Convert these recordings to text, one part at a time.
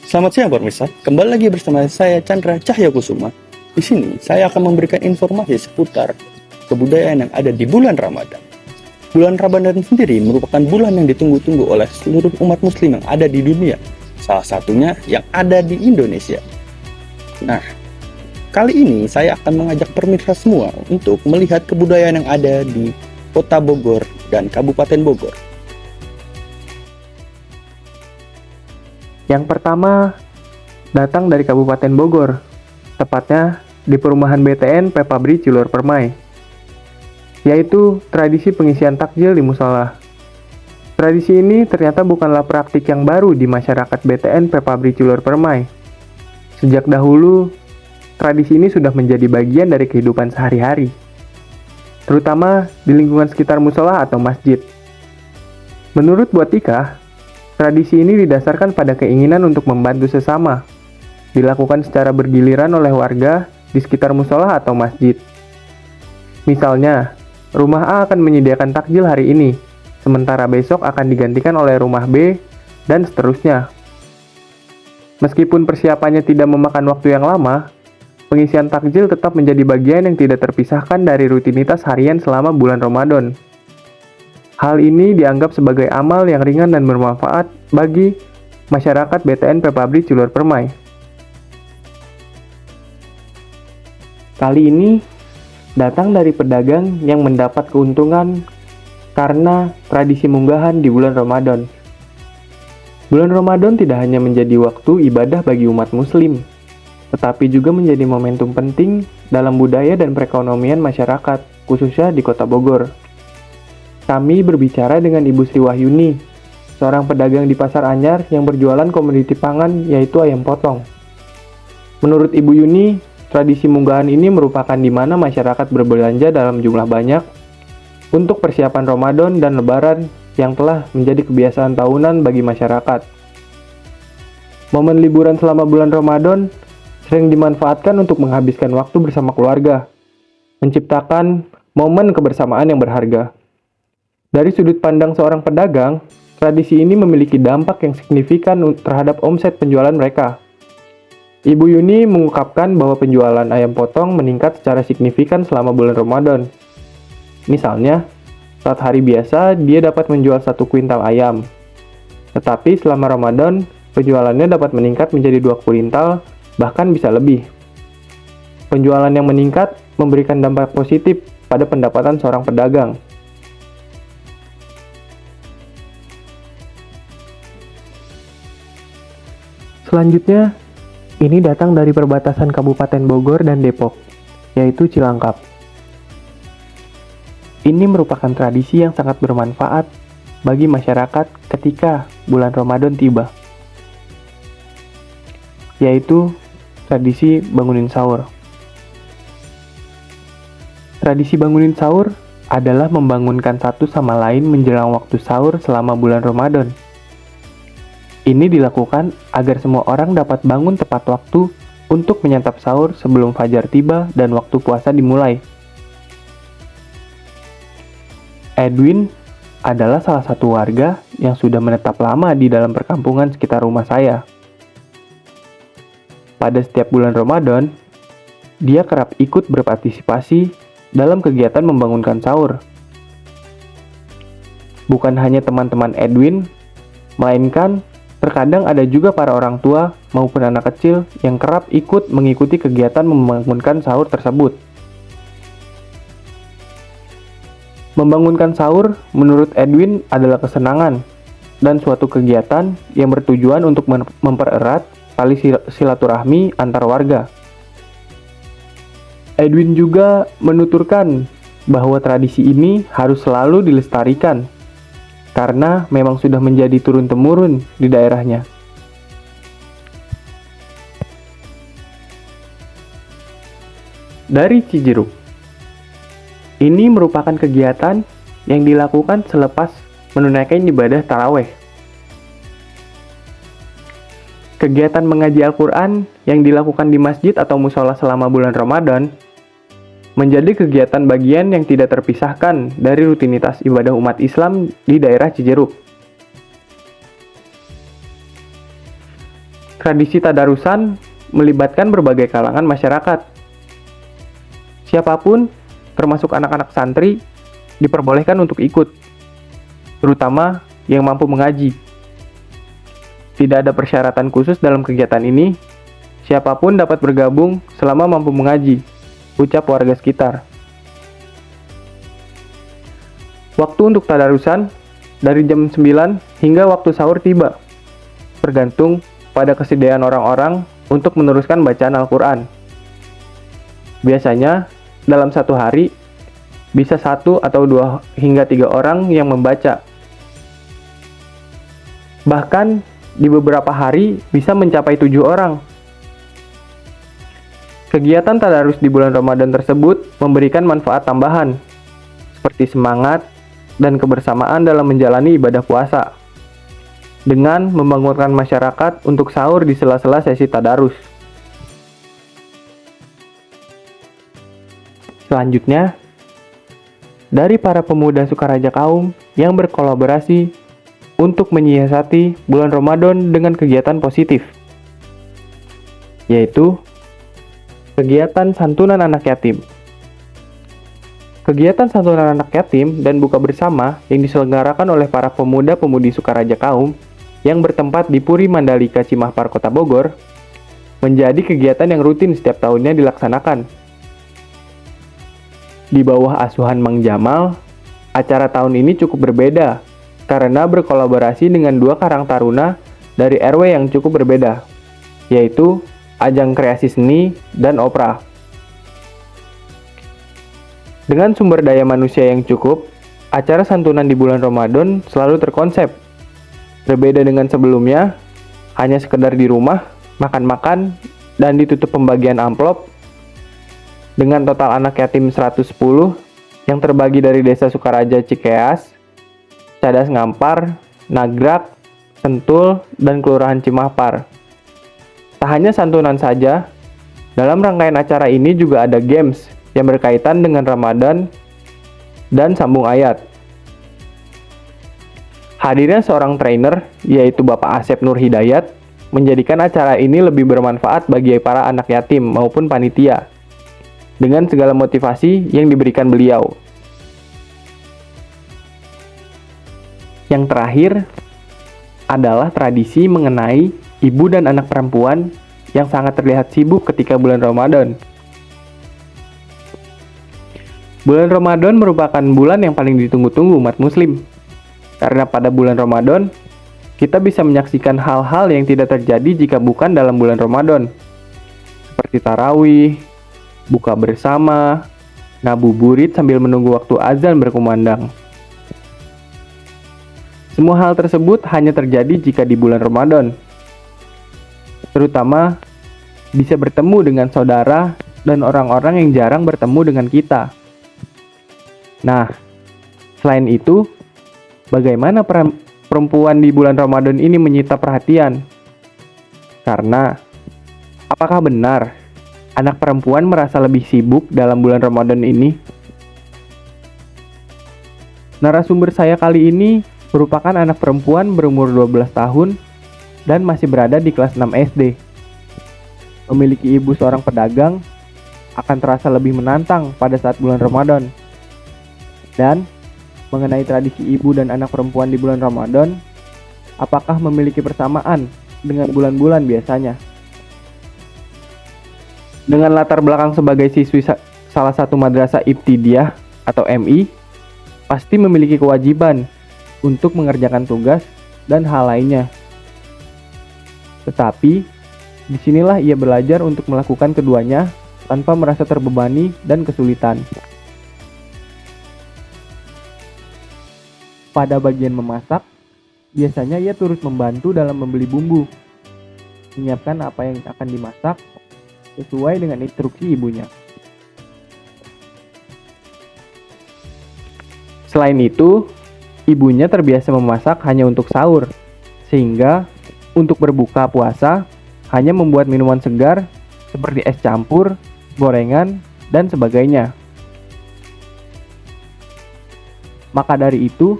Selamat siang pemirsa, kembali lagi bersama saya Chandra Cahyakusuma. Di sini saya akan memberikan informasi seputar kebudayaan yang ada di bulan Ramadan. Bulan Ramadan sendiri merupakan bulan yang ditunggu-tunggu oleh seluruh umat muslim yang ada di dunia. Salah satunya yang ada di Indonesia. Nah, kali ini saya akan mengajak pemirsa semua untuk melihat kebudayaan yang ada di Kota Bogor dan Kabupaten Bogor. Yang pertama, datang dari Kabupaten Bogor, tepatnya di perumahan BTN Pepabri Cilor Permai, yaitu tradisi pengisian takjil di musola. Tradisi ini ternyata bukanlah praktik yang baru di masyarakat BTN Pepabri Cilor Permai. Sejak dahulu, tradisi ini sudah menjadi bagian dari kehidupan sehari-hari, terutama di lingkungan sekitar musola atau masjid. Menurut Bu Atika, tradisi ini didasarkan pada keinginan untuk membantu sesama, dilakukan secara bergiliran oleh warga di sekitar musola atau masjid. Misalnya, rumah A akan menyediakan takjil hari ini, sementara besok akan digantikan oleh rumah B, dan seterusnya. Meskipun persiapannya tidak memakan waktu yang lama, pengisian takjil tetap menjadi bagian yang tidak terpisahkan dari rutinitas harian selama bulan Ramadan. Hal ini dianggap sebagai amal yang ringan dan bermanfaat bagi masyarakat BTN Pepabri Cilor Permai. Kali ini datang dari pedagang yang mendapat keuntungan karena tradisi munggahan di bulan Ramadan. Bulan Ramadan tidak hanya menjadi waktu ibadah bagi umat muslim, tetapi juga menjadi momentum penting dalam budaya dan perekonomian masyarakat, khususnya di Kota Bogor. Kami berbicara dengan Ibu Sri Wahyuni, seorang pedagang di Pasar Anyar yang berjualan komoditi pangan yaitu ayam potong. Menurut Ibu Yuni, tradisi munggahan ini merupakan di mana masyarakat berbelanja dalam jumlah banyak untuk persiapan Ramadan dan Lebaran yang telah menjadi kebiasaan tahunan bagi masyarakat. Momen liburan selama bulan Ramadan sering dimanfaatkan untuk menghabiskan waktu bersama keluarga, menciptakan momen kebersamaan yang berharga. Dari sudut pandang seorang pedagang, tradisi ini memiliki dampak yang signifikan terhadap omset penjualan mereka. Ibu Yuni mengungkapkan bahwa penjualan ayam potong meningkat secara signifikan selama bulan Ramadan. Misalnya, saat hari biasa dia dapat menjual 1 kuintal ayam. Tetapi selama Ramadan, penjualannya dapat meningkat menjadi 2 kuintal, bahkan bisa lebih. Penjualan yang meningkat memberikan dampak positif pada pendapatan seorang pedagang. Selanjutnya, ini datang dari perbatasan Kabupaten Bogor dan Depok, yaitu Cilangkap. Ini merupakan tradisi yang sangat bermanfaat bagi masyarakat ketika bulan Ramadan tiba, yaitu tradisi bangunin sahur. Tradisi bangunin sahur adalah membangunkan satu sama lain menjelang waktu sahur selama bulan Ramadan. Ini dilakukan agar semua orang dapat bangun tepat waktu untuk menyantap sahur sebelum fajar tiba dan waktu puasa dimulai. Edwin adalah salah satu warga yang sudah menetap lama di dalam perkampungan sekitar rumah saya. Pada setiap bulan Ramadan, dia kerap ikut berpartisipasi dalam kegiatan membangunkan sahur. Bukan hanya teman-teman Edwin, melainkan terkadang ada juga para orang tua maupun anak kecil yang kerap ikut mengikuti kegiatan membangunkan sahur tersebut. Membangunkan sahur menurut Edwin adalah kesenangan dan suatu kegiatan yang bertujuan untuk mempererat tali silaturahmi antar warga. Edwin juga menuturkan bahwa tradisi ini harus selalu dilestarikan karena memang sudah menjadi turun-temurun di daerahnya. Dari Cijeruk. Ini merupakan kegiatan yang dilakukan selepas menunaikan ibadah taraweh. Kegiatan mengaji Al-Quran yang dilakukan di masjid atau musola selama bulan Ramadan menjadi kegiatan bagian yang tidak terpisahkan dari rutinitas ibadah umat Islam di daerah Cijeruk. Tradisi tadarusan melibatkan berbagai kalangan masyarakat. Siapapun, termasuk anak-anak santri, diperbolehkan untuk ikut, terutama yang mampu mengaji. Tidak ada persyaratan khusus dalam kegiatan ini, siapapun dapat bergabung selama mampu mengaji, ucap warga sekitar. Waktu untuk tadarusan dari jam 9 hingga waktu sahur tiba, tergantung pada kesediaan orang-orang untuk meneruskan bacaan Al-Quran. Biasanya, dalam satu hari, bisa 1 atau 2 hingga 3 orang yang membaca. Bahkan, di beberapa hari bisa mencapai 7 orang. Kegiatan tadarus di bulan Ramadan tersebut memberikan manfaat tambahan, seperti semangat dan kebersamaan dalam menjalani ibadah puasa, dengan membangunkan masyarakat untuk sahur di sela-sela sesi tadarus. Selanjutnya, dari para pemuda Sukaraja Kaum yang berkolaborasi untuk menyiasati bulan Ramadan dengan kegiatan positif, yaitu kegiatan santunan anak yatim. Kegiatan santunan anak yatim dan buka bersama yang diselenggarakan oleh para pemuda-pemudi Sukaraja Kaum yang bertempat di Puri Mandalika Cimahpar, Kota Bogor, menjadi kegiatan yang rutin setiap tahunnya dilaksanakan. Di bawah asuhan Mang Jamal, acara tahun ini cukup berbeda karena berkolaborasi dengan 2 karang taruna dari RW yang cukup berbeda, yaitu ajang kreasi seni dan opera. Dengan sumber daya manusia yang cukup, acara santunan di bulan Ramadan selalu terkonsep. Berbeda dengan sebelumnya, hanya sekedar di rumah, makan-makan, dan ditutup pembagian amplop. Dengan total anak yatim 110 yang terbagi dari Desa Sukaraja Cikeas, Cadas Ngampar, Nagrak, Sentul, dan Kelurahan Cimahpar. Tak hanya santunan saja, dalam rangkaian acara ini juga ada games yang berkaitan dengan Ramadan dan sambung ayat. Hadirnya seorang trainer, yaitu Bapak Asep Nur Hidayat, menjadikan acara ini lebih bermanfaat bagi para anak yatim maupun panitia, dengan segala motivasi yang diberikan beliau. Yang terakhir adalah tradisi mengenai ibu dan anak perempuan yang sangat terlihat sibuk ketika bulan Ramadan. Bulan Ramadan merupakan bulan yang paling ditunggu-tunggu umat muslim. Karena pada bulan Ramadan, kita bisa menyaksikan hal-hal yang tidak terjadi jika bukan dalam bulan Ramadan. Seperti tarawih, buka bersama, ngabuburit sambil menunggu waktu azan berkumandang. Semua hal tersebut hanya terjadi jika di bulan Ramadan. Terutama, bisa bertemu dengan saudara dan orang-orang yang jarang bertemu dengan kita. Nah, selain itu, bagaimana perempuan di bulan Ramadan ini menyita perhatian? Karena, apakah benar anak perempuan merasa lebih sibuk dalam bulan Ramadan ini? Narasumber saya kali ini merupakan anak perempuan berumur 12 tahun dan masih berada di kelas 6 SD. Memiliki ibu seorang pedagang akan terasa lebih menantang pada saat bulan Ramadan. Dan mengenai tradisi ibu dan anak perempuan di bulan Ramadan, apakah memiliki persamaan dengan bulan-bulan biasanya? Dengan latar belakang sebagai siswi salah satu madrasah Ibtidaiyah atau MI, pasti memiliki kewajiban untuk mengerjakan tugas dan hal lainnya. Tetapi, disinilah ia belajar untuk melakukan keduanya tanpa merasa terbebani dan kesulitan. Pada bagian memasak, biasanya ia turut membantu dalam membeli bumbu, menyiapkan apa yang akan dimasak sesuai dengan instruksi ibunya. Selain itu, ibunya terbiasa memasak hanya untuk sahur, sehingga untuk berbuka puasa hanya membuat minuman segar seperti es campur, gorengan, dan sebagainya. Maka dari itu,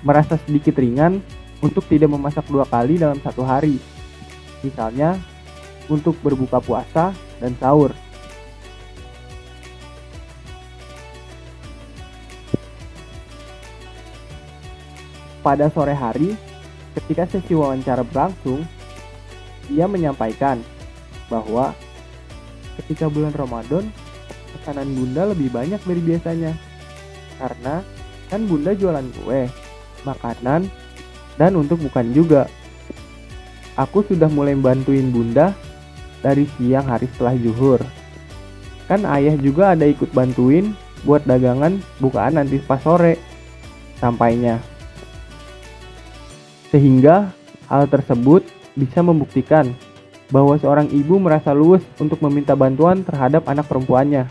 merasa sedikit ringan untuk tidak memasak 2 kali dalam satu hari. Misalnya, untuk berbuka puasa dan sahur. Pada sore hari, ketika sesi wawancara berlangsung, ia menyampaikan bahwa ketika bulan Ramadan, pesanan Bunda lebih banyak dari biasanya. Karena kan Bunda jualan kue, makanan, dan untuk bukan juga. Aku sudah mulai bantuin Bunda dari siang hari setelah zuhur. Kan ayah juga ada ikut bantuin buat dagangan bukaan nanti pas sore, sampainya. Sehingga hal tersebut bisa membuktikan bahwa seorang ibu merasa luwes untuk meminta bantuan terhadap anak perempuannya.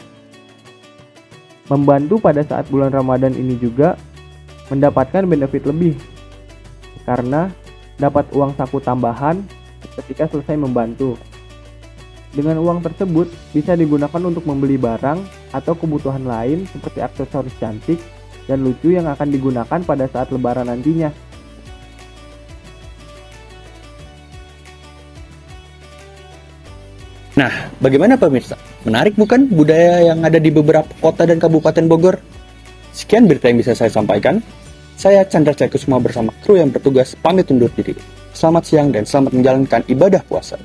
Membantu pada saat bulan Ramadan ini juga mendapatkan benefit lebih, karena dapat uang saku tambahan ketika selesai membantu. Dengan uang tersebut bisa digunakan untuk membeli barang atau kebutuhan lain seperti aksesoris cantik dan lucu yang akan digunakan pada saat lebaran nantinya. Nah, bagaimana pemirsa? Menarik bukan budaya yang ada di beberapa kota dan kabupaten Bogor? Sekian berita yang bisa saya sampaikan. Saya Chandra Cahyakusuma bersama kru yang bertugas pamit undur diri. Selamat siang dan selamat menjalankan ibadah puasa.